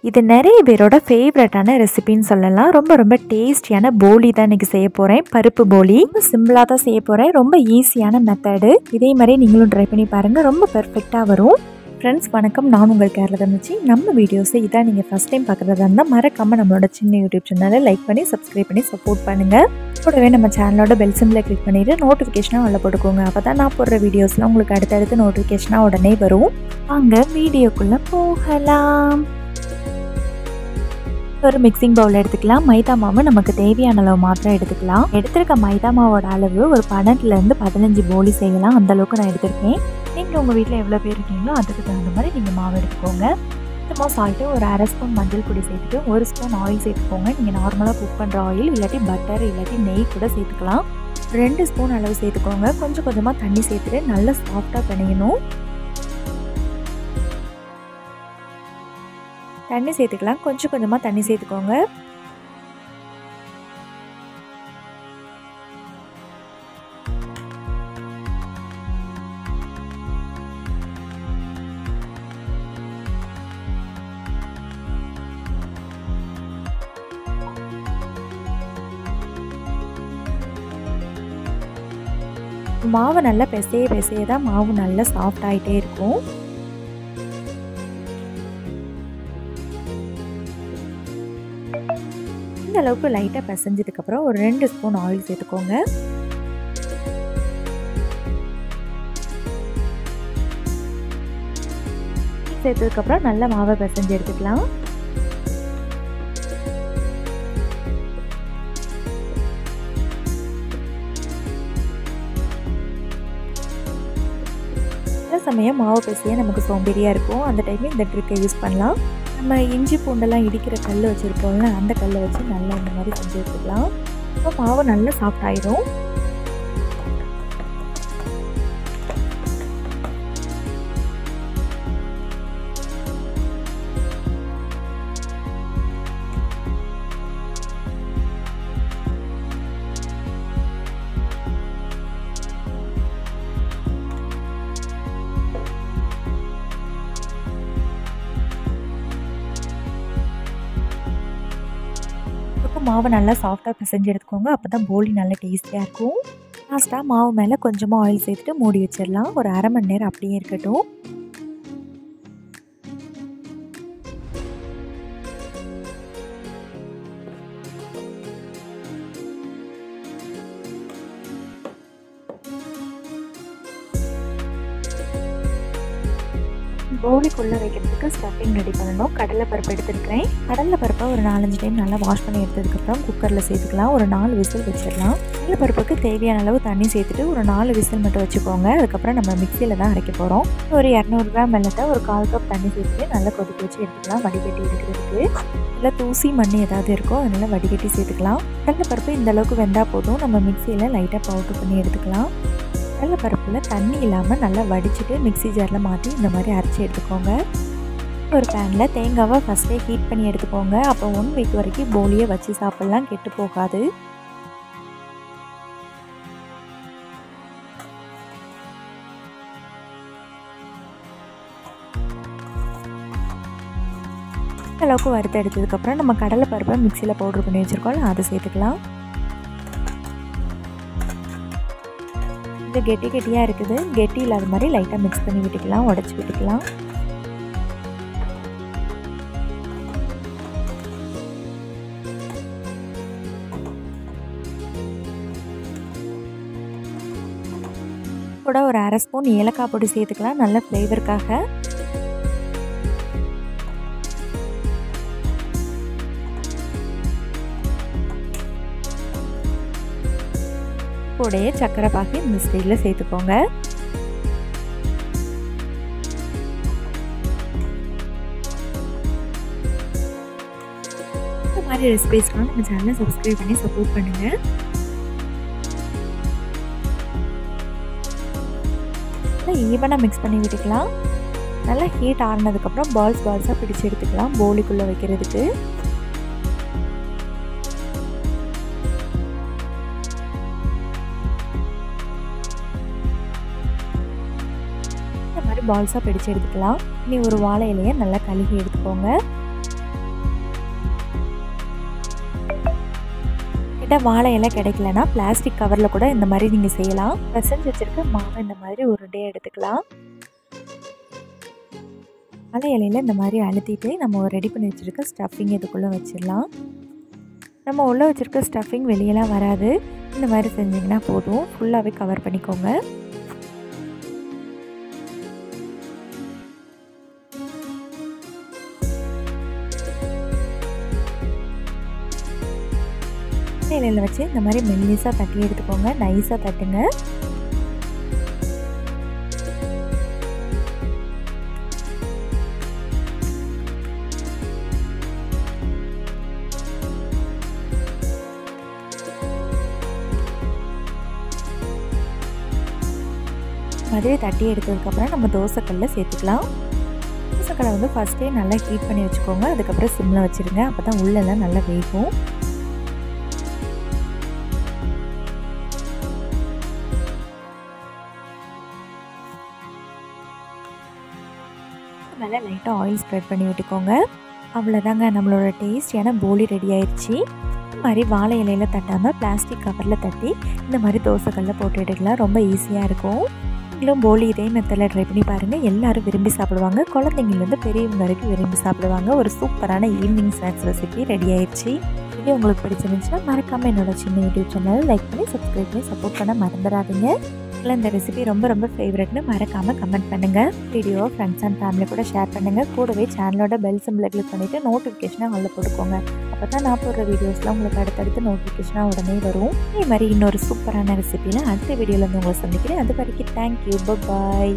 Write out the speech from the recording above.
இது நிறைய பேரோட ஃபேவரட்டான ரெசிபின்னு சொல்லலாம். ரொம்ப டேஸ்டியான போலி தான் இன்றைக்கி செய்ய போகிறேன். பருப்பு போலி சிம்பிளாக தான் செய்ய போகிறேன். ரொம்ப ஈஸியான மெத்தடு. இதே மாதிரி நீங்களும் ட்ரை பண்ணி பாருங்கள். ரொம்ப பெர்ஃபெக்டாக வரும். ஃப்ரெண்ட்ஸ் வணக்கம், நான் உங்கள் கேரளா தமிழ்ச்சி. நம்ம வீடியோஸை இதான் நீங்கள் ஃபஸ்ட் டைம் பார்க்குறதா இருந்தால் மறக்காமல் நம்மளோட சின்ன யூடியூப் சேனலை லைக் பண்ணி சப்ஸ்கிரைப் பண்ணி சப்போர்ட் பண்ணுங்கள். கூடவே நம்ம சேனலோட பெல் சிம்பிளை கிளிக் பண்ணிவிட்டு நோட்டிஃபிகேஷனாக உள்ள போட்டுக்கோங்க. அப்போ தான் நான் போடுற வீடியோஸ்லாம் உங்களுக்கு அடுத்தடுத்து நோட்டிஃபிகேஷனாக உடனே வரும். வாங்க வீடியோக்குள்ளே போகலாம். ஒரு மிக்சிங் பவுல் எடுத்துக்கலாம். மைதா மாவு நமக்கு தேவையான அளவு மாத்திரம் எடுத்துக்கலாம். எடுத்துருக்க மைதா மாவோட அளவு ஒரு 12லேருந்து 15 போலி செய்யலாம். அந்தளவுக்கு நான் எடுத்திருக்கேன். நீங்கள் உங்கள் வீட்டில் எவ்வளோ பேர் இருக்கீங்களோ அதுக்கு தகுந்த மாதிரி நீங்கள் மாவு எடுத்துக்கோங்க. சுத்தமாக சால்ட்டு ஒரு 1/2 ஸ்பூன் மஞ்சள் பொடி சேர்த்துட்டு 1 ஸ்பூன் ஆயில் சேர்த்துக்கோங்க. நீங்கள் நார்மலாக குக் பண்ணுற ஆயில் இல்லாட்டி பட்டர் இல்லாட்டி நெய் கூட சேர்த்துக்கலாம். 2 ஸ்பூன் அளவு சேர்த்துக்கோங்க. கொஞ்சமாக தண்ணி சேர்த்துட்டு நல்லா சாஃப்டாக பிணையணும். தண்ணி சேர்த்துக்கலாம். கொஞ்சமாக தண்ணி சேர்த்துக்கோங்க. மாவு நல்லா பிசைய தான் மாவு நல்லா சாஃப்ட் ஆகிட்டே இருக்கும். இந்த அளவுக்கு லைட்டாக பிசைஞ்சதுக்கப்புறம் ஒரு 2 ஸ்பூன் ஆயில் சேர்த்துக்கோங்க. சேர்த்ததுக்கப்புறம் நல்லா மாவை பிசைஞ்சு எடுத்துக்கலாம். சில சமயம் மாவு பிசைய நமக்கு சோம்பேறியாக இருக்கும். அந்த டைமில் இந்த ட்ரிக்கை யூஸ் பண்ணலாம். நம்ம இஞ்சி பூண்டெல்லாம் இடிக்கிற கல் வச்சுருக்கோம்ல, அந்த கல்லை வச்சு நல்லா இந்த மாதிரி செஞ்சு எடுத்துக்கலாம். இப்போ மாவு நல்லா சாஃப்ட் ஆயிடும். மாவு நல்லா சாஃப்டாக பிசைஞ்சு எடுத்துக்கோங்க. அப்போ தான் போலி நல்லா டேஸ்டியாக இருக்கும். லாஸ்ட்டாக மாவு மேலே கொஞ்சமாக ஆயில் சேர்த்துட்டு மூடி வச்சிடலாம். ஒரு 1/2 மணி நேரம் அப்படியே இருக்கட்டும். போலிக்குள்ளே வைக்கிறதுக்கு ஸ்டஃபிங் ரெடி பண்ணணும். கடலைப்பருப்பு எடுத்துருக்கிறேன். கடலைப்பருப்பை ஒரு 4-5 டைம் நல்லா வாஷ் பண்ணி எடுத்ததுக்கப்புறம் குக்கரில் சேர்த்துக்கலாம். ஒரு 4 விசில் வச்சிடலாம். கடலைப்பருப்புக்கு தேவையான அளவு தண்ணி சேர்த்துட்டு ஒரு 4 விசில் மட்டும் வச்சுக்கோங்க. அதுக்கப்புறம் நம்ம மிக்சியில் தான் அரைக்க போகிறோம். ஒரு 200 கிராம் வெல்லத்தை ஒரு 1/4 கப் தண்ணி சேர்த்துட்டு நல்லா கொதிக்க வச்சு எடுத்துக்கலாம். வடிகட்டி எடுக்கிறதுக்கு இல்லை தூசி மண் ஏதாவது இருக்கோ அதனால் வடிகட்டி சேர்த்துக்கலாம். கடலைப்பருப்பு இந்த அளவுக்கு வெந்தால் போதும். நம்ம மிக்சியில் லைட்டாக பவுடர் பண்ணி எடுத்துக்கலாம். கடலைப்பருப்பில் தண்ணி இல்லாமல் நல்லா வடிச்சிட்டு மிக்ஸி ஜாரில் மாற்றி இந்த மாதிரி அரைச்சி எடுத்துக்கோங்க. ஒரு பேனில் தேங்காவை ஃபஸ்ட்டே ஹீட் பண்ணி எடுத்துக்கோங்க. அப்போ 1 வீக் வரைக்கும் போலியை வச்சு சாப்பிட்லாம், கெட்டு போகாது. அளவுக்கு வறுத்து எடுத்ததுக்கப்புறம் நம்ம கடலைப்பருப்பை மிக்சியில் பவுடர் பண்ணி வச்சுருக்கோம், அதை சேர்த்துக்கலாம். இது கெட்டியாக இருக்குது. கெட்டி இல்லாத மாதிரி லைட்டாக மிக்ஸ் பண்ணி விட்டுக்கலாம், உடச்சி விட்டுக்கலாம். கூட ஒரு 1/2 ஸ்பூன் ஏலக்காய் பொடி சேர்த்துக்கலாம், நல்ல ஃப்ளேவருக்காக. கூடயே சக்கரை பாக்கி இந்த ஸ்டேஜில் சேர்த்துக்கோங்க. இந்த மாதிரி ரெசிபிஸ்லாம் நம்ம சேனலை சப்ஸ்கிரைப் பண்ணி சப்போர்ட் பண்ணுங்கள். ஈவனாக மிக்ஸ் பண்ணி விட்டுக்கலாம். நல்லா ஹீட் ஆறினதுக்கப்புறம் பால்ஸாக பிடிச்சி எடுத்துக்கலாம் போலிக்குள்ளே வைக்கிறதுக்கு. பால்ஸாக பிடிச்சு எடுத்துக்கலாம். இனி ஒரு வாழை இலையை நல்லா கழுகி எடுத்துக்கோங்க. கிட்ட வாழை இலை கிடைக்கலனா பிளாஸ்டிக் கவரில் கூட இந்த மாதிரி நீங்கள் செய்யலாம். பிசைஞ்சு வச்சுருக்க மாவை இந்த மாதிரி உருண்டையை எடுத்துக்கலாம். வாழை இலையில் இந்த மாதிரி அழுத்திட்டு நம்ம ரெடி பண்ணி வச்சுருக்க ஸ்டஃபிங் இதுக்குள்ளே வச்சிடலாம். நம்ம உள்ளே வச்சுருக்க ஸ்டஃபிங் வெளியெல்லாம் வராது. இந்த மாதிரி செஞ்சிங்கன்னா போதும். ஃபுல்லாகவே கவர் பண்ணிக்கோங்க. இலையில் வச்சு இந்த மாதிரி மெல்லிஸாக தட்டி எடுத்துக்கோங்க. நைஸாக தட்டுங்க. மாதிரி தட்டி எடுத்ததுக்கப்புறம் நம்ம தோசைக்கல்லில் சேர்த்துக்கலாம். தோசைக்கல்லை வந்து ஃபஸ்ட்டே நல்லா ஹீட் பண்ணி வச்சுக்கோங்க. அதுக்கப்புறம் சிம்மில் வச்சுருங்க. அப்போ தான் உள்ளெல்லாம் நல்லா வேகும். மேலே லைட்டாக ஆயில் ஸ்ப்ரெட் பண்ணி விட்டுக்கோங்க. அவ்வளோதாங்க, நம்மளோட டேஸ்டியான போலி ரெடி ஆயிடுச்சு. இந்த மாதிரி வாழை இலையில் தட்டாமல் பிளாஸ்டிக் கவரில் தட்டி இந்த மாதிரி தோசைக்கல்லில் போட்டு எடுக்கலாம். ரொம்ப ஈஸியாக இருக்கும். நீங்களும் போலி இதே மெத்தடில் ட்ரை பண்ணி பாருங்கள். எல்லோரும் விரும்பி சாப்பிடுவாங்க. குழந்தைங்கலேருந்து பெரியவங்க வரைக்கும் விரும்பி சாப்பிடுவாங்க. ஒரு சூப்பரான ஈவினிங் ஸ்நாக்ஸ் ரெசிபி ரெடி ஆயிடுச்சு. இது உங்களுக்கு பிடிச்சிருந்துச்சுன்னா மறக்காமல் என்னோட சின்ன யூடியூப் சேனலை லைக் பண்ணி சப்ஸ்கிரைப் பண்ணி சப்போர்ட் பண்ண மறந்துடாதீங்க. இந்த ரெசிபி ரொம்ப ஃபேவரட்னு மறக்காமல் கமெண்ட் பண்ணுங்கள். வீடியோ ஃப்ரெண்ட்ஸ் அண்ட் ஃபேமிலி கூட ஷேர் பண்ணுங்கள். கூடவே சேனலோட பெல் சிம்பிளை கிளிக் பண்ணிவிட்டு நோட்டிஃபிகேஷனை ஆல்ல போட்டுக்கோங்க. அப்போ தான் நான் போடுற வீடியோஸ்லாம் உங்களுக்கு அடுத்தடுத்து நோட்டிஃபிகேஷனாக உடனே வரும். இதே மாதிரி இன்னொரு சூப்பரான ரெசிபியில் அடுத்த வீடியோவில் வந்து உங்களை சந்திக்கிறேன். அது வரைக்கும் தேங்க்யூ. பாய்.